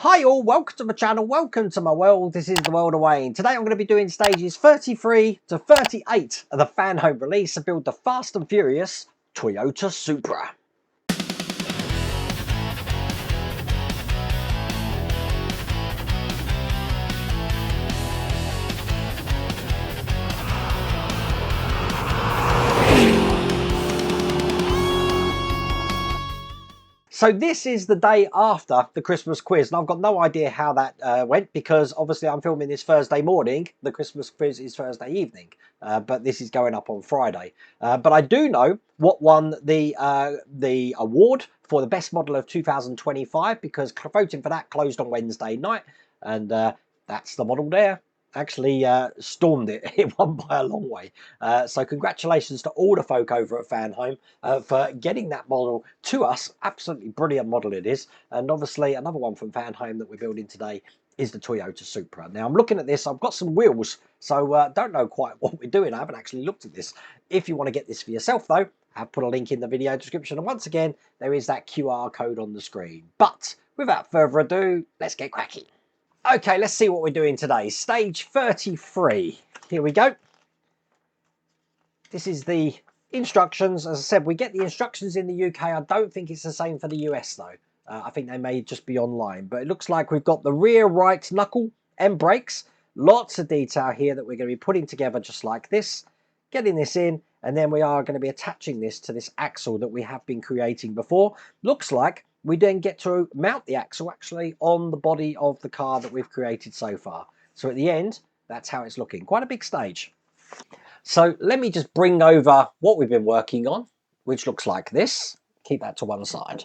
Hi all, welcome to my channel, welcome to my world. This is the world of Wayne. Today I'm going to be doing stages 33 to 38 of the Fanhome release to build the Fast and Furious Toyota Supra. So this is the day after the Christmas quiz, and I've got no idea how that went because obviously I'm filming this Thursday morning. The Christmas quiz is Thursday evening, but this is going up on Friday. But I do know what won the award for the best model of 2025 because voting for that closed on Wednesday night, and that's the model there. Actually stormed it. It won by a long way. So congratulations to all the folk over at Fanhome for getting that model to us. Absolutely brilliant model it is. And obviously another one from Fanhome that we're building today is the Toyota Supra. Now I'm looking at this, I've got some wheels, so don't know quite what we're doing. I haven't actually looked at this. If you want to get this for yourself though, I've put a link in the video description, and once again there is that QR code on the screen. But without further ado, let's get cracking. Okay, let's see what we're doing today. Stage 33. Here we go. This is the instructions. As I said, we get the instructions in the UK. I don't think it's the same for the US though. I think they may just be online. But it looks like we've got the rear right knuckle and brakes. Lots of detail here that we're going to be putting together just like this. Getting this in, and then we are going to be attaching this to this axle that we have been creating before. Looks like we then get to mount the axle actually on the body of the car that we've created so far. So at the end, that's how it's looking. Quite a big stage. So let me just bring over what we've been working on, which looks like this. Keep that to one side.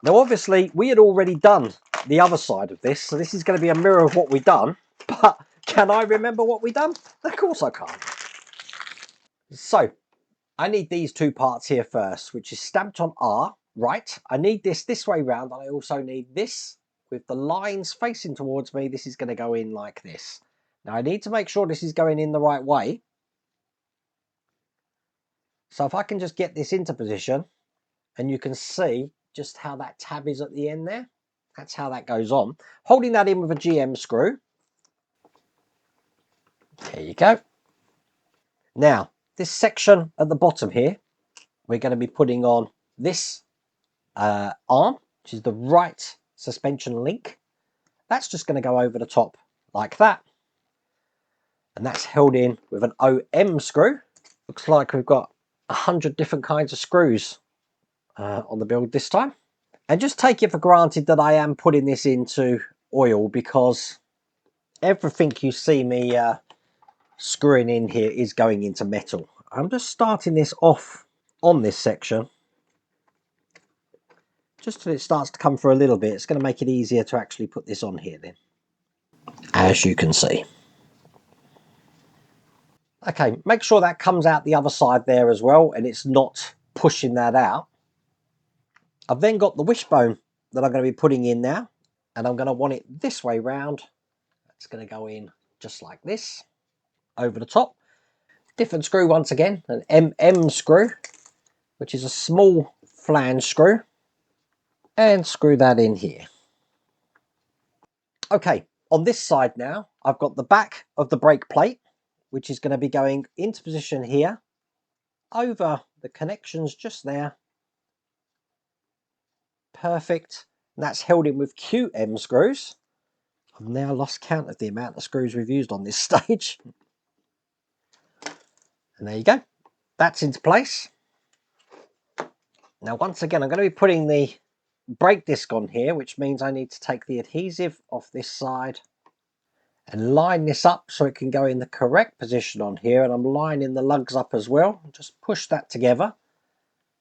Now obviously we had already done the other side of this, so this is going to be a mirror of what we've done. But can I remember what we've done? Of course I can't. So I need these two parts here first, which is stamped on R. Right, I need this way round, and I also need this with the lines facing towards me. This is going to go in like this. Now I need to make sure this is going in the right way. So if I can just get this into position, and you can see just how that tab is at the end there. That's how that goes on. Holding that in with a GM screw. There you go. Now, this section at the bottom here, we're going to be putting on this arm, which is the right suspension link. That's just going to go over the top like that, and that's held in with an OM screw. Looks like we've got 100 different kinds of screws on the build this time. And just take it for granted that I am putting this into oil, because everything you see me screwing in here is going into metal. I'm just starting this off on this section just till it starts to come through a little bit. It's going to make it easier to actually put this on here then, as you can see. Okay, make sure that comes out the other side there as well, and it's not pushing that out. I've then got the wishbone that I'm going to be putting in now, and I'm going to want it this way round. It's going to go in just like this, over the top. Different screw once again, an MM screw, which is a small flange screw, and screw that in here. Okay, on this side now, I've got the back of the brake plate, which is going to be going into position here, over the connections just there. Perfect. And that's held in with QM screws. I've now lost count of the amount of screws we've used on this stage. And there you go. That's into place. Now, once again, I'm going to be putting the brake disc on here, which means I need to take the adhesive off this side and line this up so it can go in the correct position on here. And I'm lining the lugs up as well. Just push that together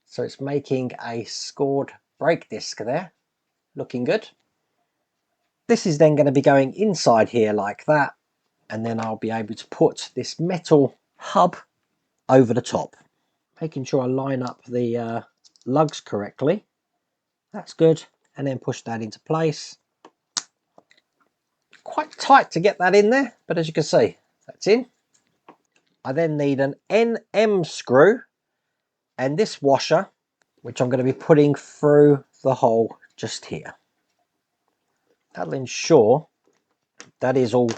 so it's making a scored brake disc there. Looking good. This is then going to be going inside here like that, and then I'll be able to put this metal hub over the top, making sure I line up the lugs correctly. That's good, and then push that into place. Quite tight to get that in there, but as you can see, that's in. I then need an NM screw and this washer, which I'm going to be putting through the hole just here. That'll ensure that is all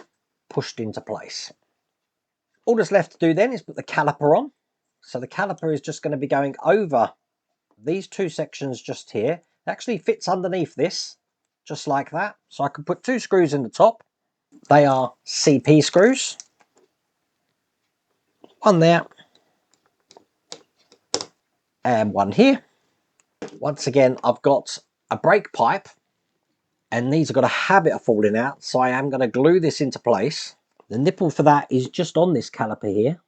pushed into place. All that's left to do then is put the caliper on. So the caliper is just going to be going over these two sections just here. It actually fits underneath this, just like that. So I can put 2 screws in the top. They are CP screws. One there. And one here. Once again, I've got a brake pipe. And these have got a habit of falling out. So I am going to glue this into place. The nipple for that is just on this caliper here.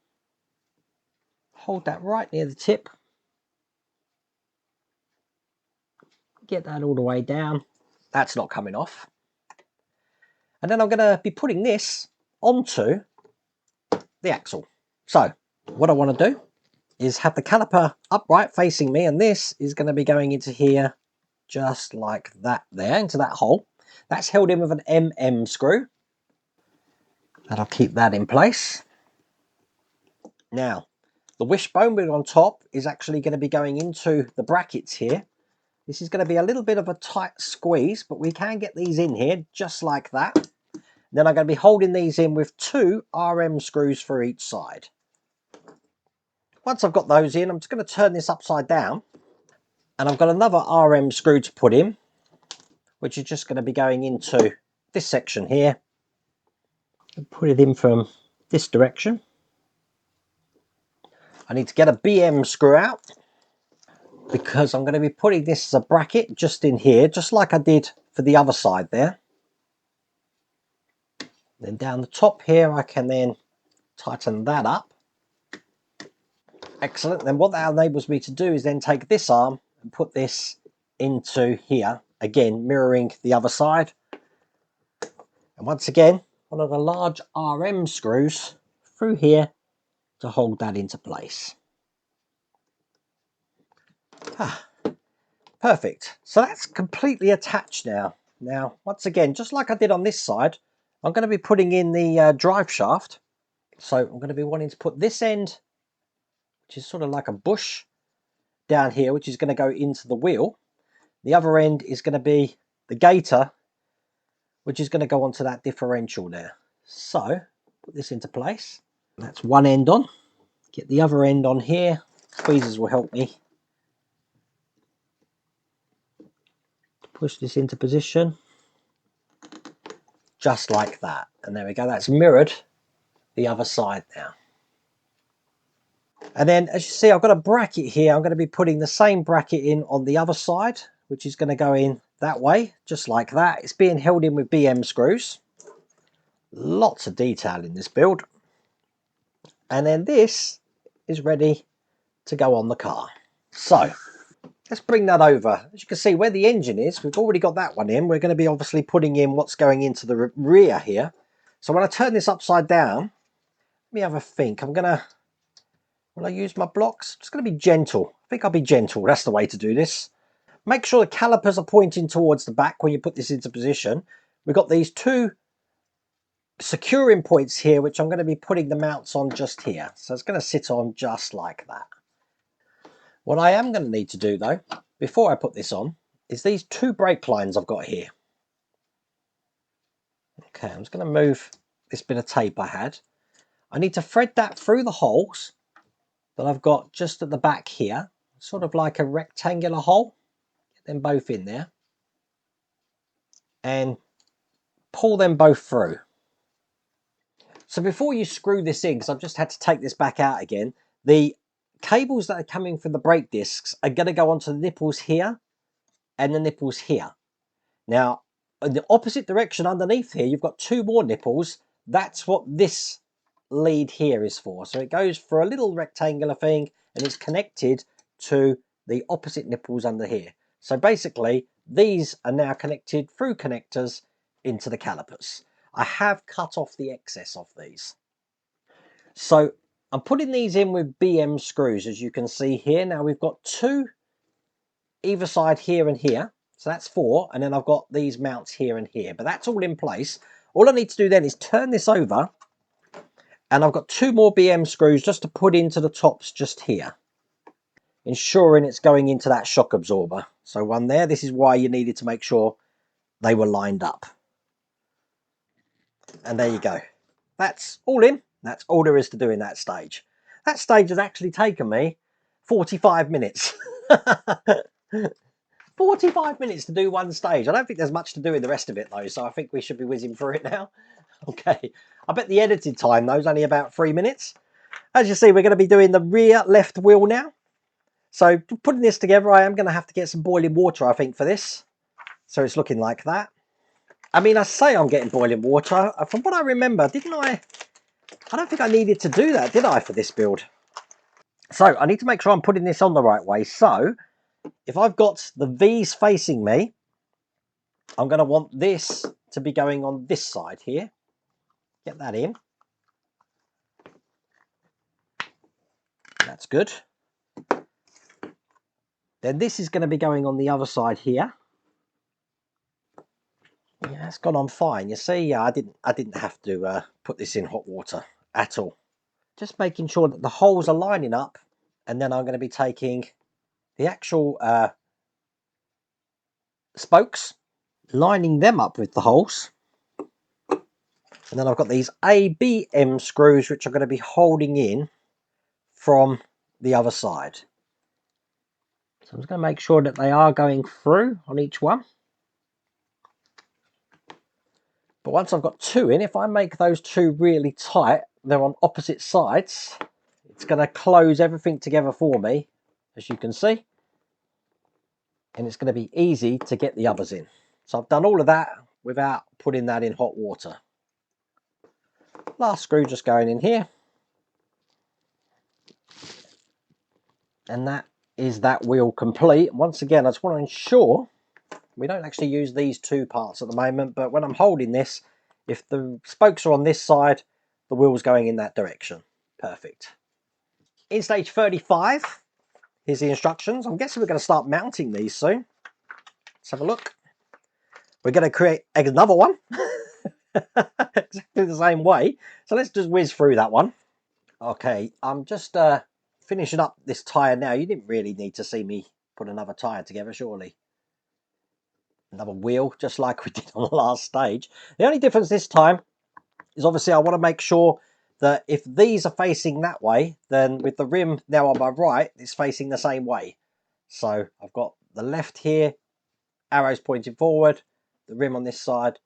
Hold that right near the tip. Get that all the way down. That's not coming off. And then I'm going to be putting this onto the axle. So what I want to do is have the caliper upright facing me, and this is going to be going into here just like that there, into that hole. That's held in with an MM screw. And I'll keep that in place. Now, the wishbone bit on top is actually going to be going into the brackets here. This is going to be a little bit of a tight squeeze, but we can get these in here just like that. Then I'm going to be holding these in with 2 RM screws for each side. Once I've got those in, I'm just going to turn this upside down. And I've got another RM screw to put in, which is just going to be going into this section here. And put it in from this direction. I need to get a BM screw out, because I'm going to be putting this as a bracket just in here, just like I did for the other side there. Then down the top here, I can then tighten that up. Excellent. Then what that enables me to do is then take this arm and put this into here, again mirroring the other side. And once again, one of the large RM screws through here to hold that into place. Perfect. So that's completely attached now. Now, once again, just like I did on this side, I'm going to be putting in the drive shaft. So I'm going to be wanting to put this end, which is sort of like a bush, down here, which is going to go into the wheel. The other end is going to be the gator, which is going to go onto that differential there. So put this into place. That's one end on. Get the other end on here. Squeezers will help me. Push this into position. Just like that. And there we go. That's mirrored the other side now. And then as you see, I've got a bracket here. I'm going to be putting the same bracket in on the other side, which is going to go in that way, just like that. It's being held in with BM screws. Lots of detail in this build. And then this is ready to go on the car. So let's bring that over. As you can see, where the engine is, we've already got that one in. We're going to be obviously putting in what's going into the rear here. So when I turn this upside down, let me have a think. Will I use my blocks? I'm just going to be gentle. I think I'll be gentle. That's the way to do this. Make sure the calipers are pointing towards the back when you put this into position. We've got these 2 securing points here, which I'm going to be putting the mounts on just here. So it's going to sit on just like that. What I am going to need to do though, before I put this on, is these 2 brake lines I've got here. Okay, I'm just going to move this bit of tape I had. I need to thread that through the holes that I've got just at the back here, sort of like a rectangular hole. Get them both in there and pull them both through. So before you screw this in, because I've just had to take this back out again, the cables that are coming from the brake discs are going to go onto the nipples here and the nipples here. Now, in the opposite direction underneath here, you've got 2 more nipples. That's what this lead here is for. So it goes for a little rectangular thing and it's connected to the opposite nipples under here. So basically, these are now connected through connectors into the calipers. I have cut off the excess of these. So I'm putting these in with BM screws, as you can see here. Now we've got 2 either side here and here. So that's 4. And then I've got these mounts here and here. But that's all in place. All I need to do then is turn this over. And I've got 2 more BM screws just to put into the tops just here, ensuring it's going into that shock absorber. So one there. This is why you needed to make sure they were lined up. And there you go. That's all in. That's all there is to do in that stage. That stage has actually taken me 45 minutes. 45 minutes to do one stage. I don't think there's much to do in the rest of it though, so I think we should be whizzing through it now. Okay, I bet the edited time though is only about 3 minutes. As you see, we're going to be doing the rear left wheel now. So putting this together, I am going to have to get some boiling water, I think, for this. So it's looking like that. I mean, I say I'm getting boiling water. From what I remember, didn't I? I don't think I needed to do that, did I, for this build? So I need to make sure I'm putting this on the right way. So if I've got the V's facing me, I'm going to want this to be going on this side here. Get that in. That's good. Then this is going to be going on the other side here. Yeah, that's gone on fine. You see, I didn't have to put this in hot water at all. Just making sure that the holes are lining up, and then I'm going to be taking the actual spokes, lining them up with the holes, and then I've got these ABM screws which are going to be holding in from the other side. So I'm just going to make sure that they are going through on each one. But once I've got two in, if I make those two really tight, they're on opposite sides, it's going to close everything together for me, as you can see. And it's going to be easy to get the others in. So I've done all of that without putting that in hot water. Last screw just going in here. And that is that wheel complete. Once again, I just want to ensure we don't actually use these two parts at the moment, but when I'm holding this, if the spokes are on this side, the wheel's going in that direction. Perfect. In stage 35, here's the instructions. I'm guessing we're going to start mounting these soon. Let's have a look. We're going to create another one. Exactly the same way. So let's just whiz through that one. Okay, I'm just finishing up this tyre now. You didn't really need to see me put another tyre together, surely. Another wheel, just like we did on the last stage. The only difference this time is obviously I want to make sure that if these are facing that way, then with the rim now on my right, it's facing the same way. So I've got the left here, arrows pointing forward, the rim on this side,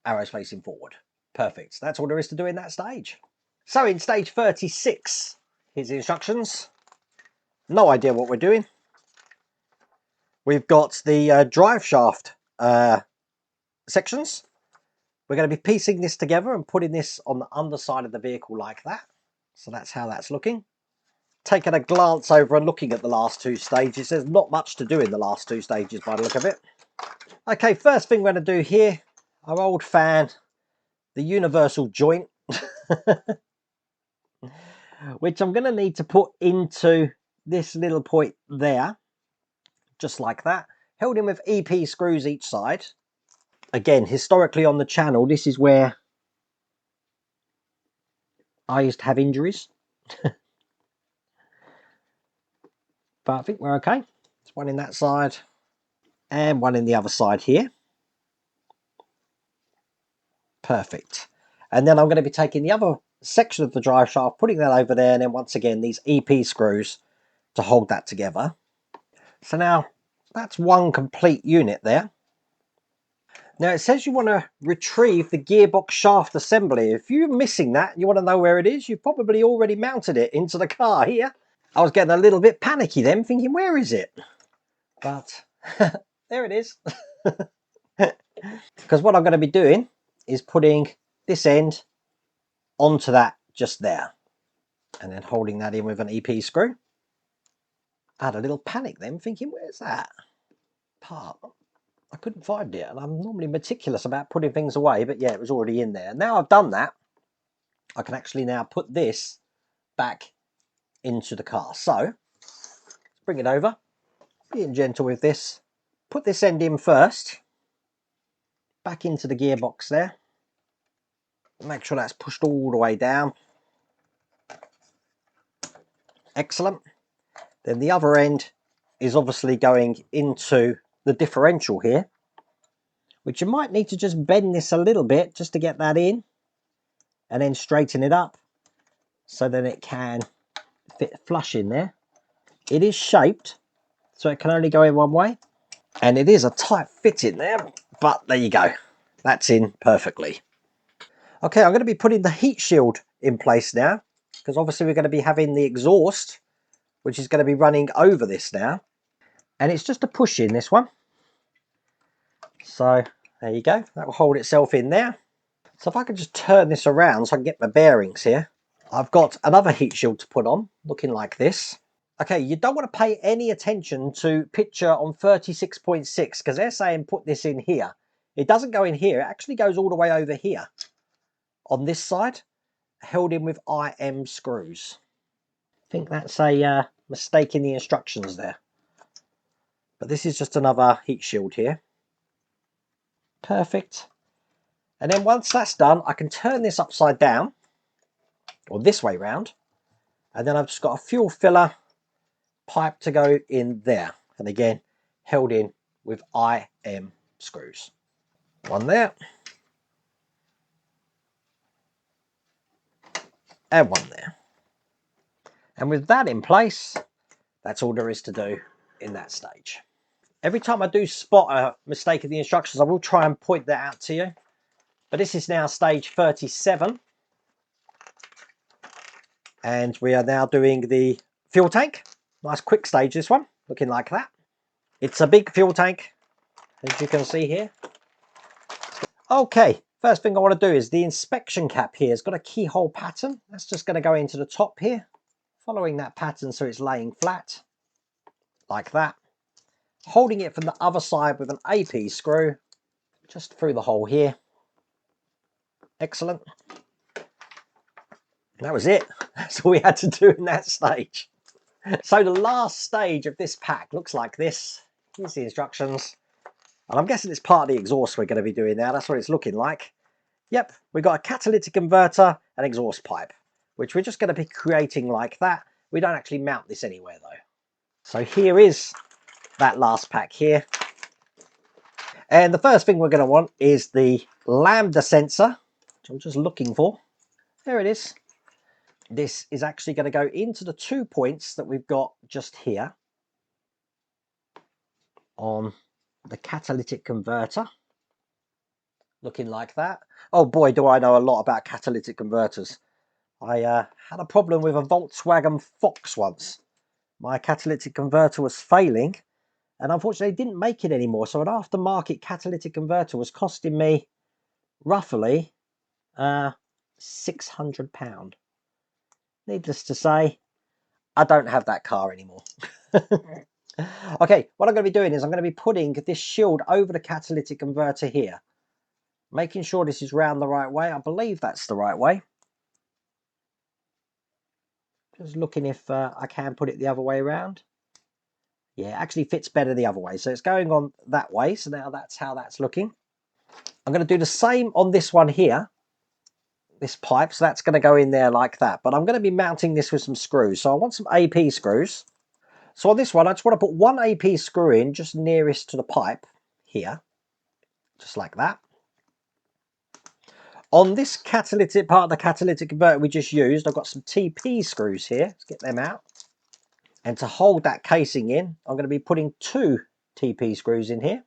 arrows facing forward. Perfect. That's all there is to do in that stage. So in stage 36, here's the instructions. No idea what we're doing. We've got the drive shaft sections. We're going to be piecing this together and putting this on the underside of the vehicle like that. So that's how that's looking. Taking a glance over and looking at the last two stages, there's not much to do in the last two stages by the look of it. Okay, first thing we're going to do here, our old fan, the universal joint, which I'm going to need to put into this little point there, just like that, held in with EP screws each side. Again, historically on the channel, this is where I used to have injuries. But I think we're okay. There's one in that side and one in the other side here. Perfect. And then I'm going to be taking the other section of the drive shaft, putting that over there, and then once again these EP screws to hold that together. So now that's one complete unit there. Now it says you want to retrieve the gearbox shaft assembly. If you're missing that and you want to know where it is, you've probably already mounted it into the car here. I was getting a little bit panicky then, thinking, where is it? But there it is. Because what I'm going to be doing is putting this end onto that just there. And then holding that in with an EP screw. I had a little panic then, thinking, where's that part? I couldn't find it, and I'm normally meticulous about putting things away, but yeah, it was already in there. Now I've done that, I can actually now put this back into the car. So, let's bring it over, being gentle with this. Put this end in first, back into the gearbox there. Make sure that's pushed all the way down. Excellent. Then the other end is obviously going into the differential here, which you might need to just bend this a little bit just to get that in. and then straighten it up so that it can fit flush in there. It is shaped so it can only go in one way, and it is a tight fit in there, but there you go, that's in perfectly. Okay, I'm going to be putting the heat shield in place now, because obviously we're going to be having the exhaust, which is going to be running over this now, and it's just a push in, this one. So there you go, that will hold itself in there. So if I can just turn this around so I can get my bearings here, I've got another heat shield to put on, looking like this. Okay, you don't want to pay any attention to picture on 36.6 because they're saying put this in here. It doesn't go in here, it actually goes all the way over here on this side, held in with IM screws. I think that's a mistake in the instructions there. But this is just another heat shield here. Perfect. And then once that's done, I can turn this upside down, or this way round, and then I've just got a fuel filler pipe to go in there, and again held in with IM screws. One there and one there, and with that in place, that's all there is to do in that stage. Every time I do spot a mistake in the instructions, I will try and point that out to you, but this is now stage 37, and we are now doing the fuel tank. Nice quick stage, this one, looking like that. It's a big fuel tank, as you can see here. Okay, first thing I want to do is the inspection cap here. It's got a keyhole pattern. That's just going to go into the top here, following that pattern so it's laying flat, like that. Holding it from the other side with an AP screw, just through the hole here. Excellent. That was it. That's all we had to do in that stage. So the last stage of this pack looks like this. Here's the instructions. And I'm guessing it's part of the exhaust we're going to be doing now. That's what it's looking like. Yep, we've got a catalytic converter and exhaust pipe, which we're just going to be creating like that. We don't actually mount this anywhere though. So here is that last pack here. And the first thing we're going to want is the lambda sensor, which I'm just looking for. There it is. This is actually going to go into the 2 points that we've got just here on the catalytic converter. Looking like that. Oh boy, do I know a lot about catalytic converters. I had a problem with a Volkswagen Fox once. My catalytic converter was failing, and unfortunately didn't make it anymore. So an aftermarket catalytic converter was costing me roughly £600. Needless to say, I don't have that car anymore. Okay, what I'm going to be doing is I'm going to be putting this shield over the catalytic converter here. Making sure this is round the right way. I believe that's the right way. Just looking if I can put it the other way around. Yeah, it actually fits better the other way. So it's going on that way. So now that's how that's looking. I'm going to do the same on this one here. This pipe. So that's going to go in there like that. But I'm going to be mounting this with some screws. So I want some AP screws. So on this one, I just want to put one AP screw in just nearest to the pipe here. Just like that. On this catalytic part of the catalytic converter we just used, I've got some TP screws here. Let's get them out. And to hold that casing in, I'm going to be putting 2 TP screws in here.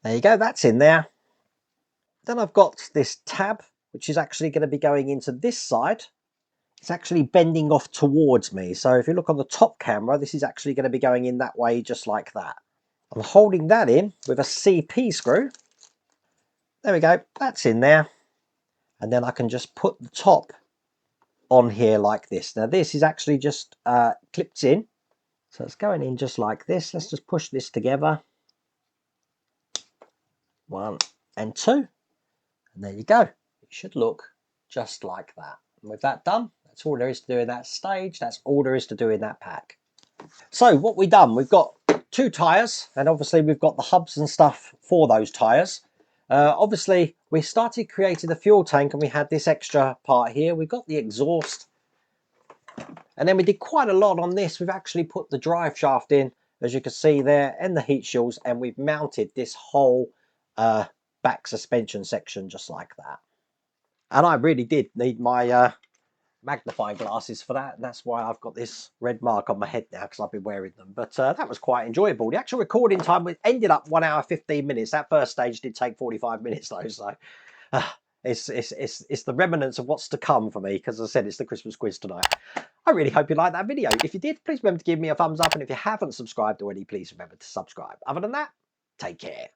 There you go, that's in there. Then I've got this tab, which is actually going to be going into this side. It's actually bending off towards me. So if you look on the top camera, this is actually going to be going in that way, just like that. I'm holding that in with a CP screw. There we go, that's in there. And then I can just put the top on here like this. Now this is actually just clipped in. So it's going in just like this. Let's just push this together. 1 and 2. And there you go. It should look just like that. And with that done, that's all there is to do in that stage. That's all there is to do in that pack. So what we've done, we've got 2 tyres, and obviously we've got the hubs and stuff for those tyres. Obviously we started creating the fuel tank and we had this extra part here. We've got the exhaust, and then we did quite a lot on this. We've actually put the drive shaft in, as you can see there, and the heat shields, and we've mounted this whole back suspension section just like that. And I really did need my magnifying glasses for that, and that's why I've got this red mark on my head now, because I've been wearing them. But that was quite enjoyable. The actual recording time ended up 1 hour 15 minutes. That first stage did take 45 minutes though, so it's the remnants of what's to come for me, because as I said, it's the Christmas quiz tonight. I really hope you liked that video. If you did, please remember to give me a thumbs up, and if you haven't subscribed already, please remember to subscribe. Other than that, take care.